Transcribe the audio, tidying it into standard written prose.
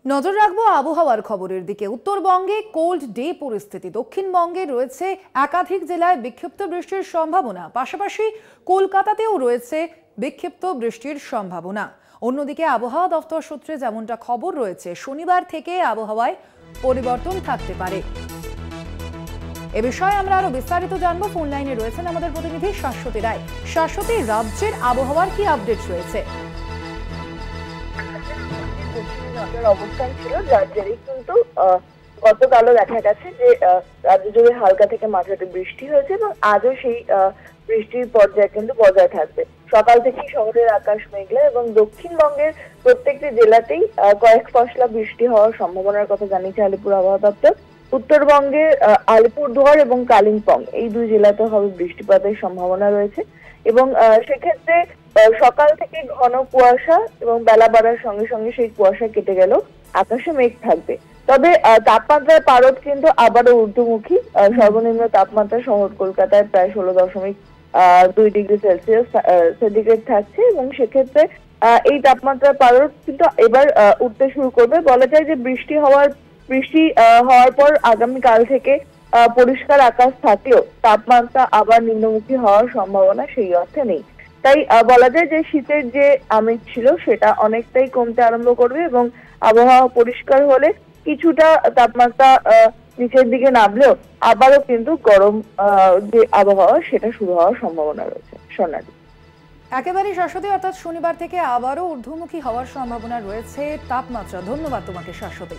নজর রাখবো আবহাওয়ার খবরের দিকে। উত্তরবঙ্গে কোল্ড ডে পরিস্থিতি, দক্ষিণবঙ্গে রয়েছে একাধিক জেলায় বিক্ষিপ্ত বৃষ্টির সম্ভাবনা, পাশাপাশি কলকাতাতেও রয়েছে বিক্ষিপ্ত বৃষ্টির সম্ভাবনা। অন্যদিকে আবহাওয়া দপ্তর সূত্রে যেমনটা খবর রয়েছে, শনিবার থেকে আবহাওয়ায় পরিবর্তন থাকতে পারে। এ বিষয়ে আমরা আরো বিস্তারিত জানবো। ফোন লাইনে রয়েছেন আমাদের প্রতিনিধি শাশ্বতী রায়। শাশ্বতী, রাজ্যের আবহাওয়ার কি আপডেট রয়েছে? অবস্থান ছিল, যার জেরে কিন্তু গতকালও দেখা গেছে যে রাজ্য জুড়ে হালকা থেকে মাঝারি বৃষ্টি হয়েছে এবং আজও সেই বৃষ্টির পর্যায়ে কিন্তু বজায় থাকবে। সকাল থেকেই শহরের আকাশ মেঘলা এবং দক্ষিণবঙ্গের প্রত্যেকটি জেলাতেই কয়েক পশলা বৃষ্টি হওয়ার সম্ভাবনার কথা জানিয়েছে আলিপুর আবহাওয়া দপ্তর। উত্তরবঙ্গের আলিপুরদুয়ার এবং কালিম্পং এই দুই জেলাতে হবে বৃষ্টিপাতের সম্ভাবনা রয়েছে এবং সেক্ষেত্রে সকাল থেকে ঘন কুয়াশা এবং বেলা বাড়ার সঙ্গে সঙ্গে সেই কুয়াশা কেটে গেল, আকাশে মেঘ থাকবে। তবে তাপমাত্রার পারদ কিন্তু আবারও ঊর্ধ্বমুখী। সর্বনিম্ন তাপমাত্রা শহর কলকাতায় প্রায় 16.2 ডিগ্রি সেলসিয়াস সেন্টিগ্রেড থাকছে এবং সেক্ষেত্রে এই তাপমাত্রার পারদ কিন্তু এবার উঠতে শুরু করবে। বলা যায় যে বৃষ্টি হওয়ার পর আগামীকাল থেকে পরিষ্কার আকাশ থাকলেও তাপমাত্রা আবার নিম্নমুখী হওয়ার সম্ভাবনা সেই অর্থে নেই। তাই বলা যায় যে শীতের যে আমেজ ছিল সেটা অনেকটাই কমতে আরম্ভ করবে এবং আবহাওয়া পরিষ্কার হলে কিছুটা তাপমাত্রা নিচের দিকে নামলেও আবারও কিন্তু গরম যে আবহাওয়া সেটা শুরু হওয়ার সম্ভাবনা রয়েছে। সোনালী, একেবারেই শাশ্বতী, অর্থাৎ শনিবার থেকে আবারও ঊর্ধ্বমুখী হওয়ার সম্ভাবনা রয়েছে তাপমাত্রা। ধন্যবাদ তোমাকে শাশ্বতী।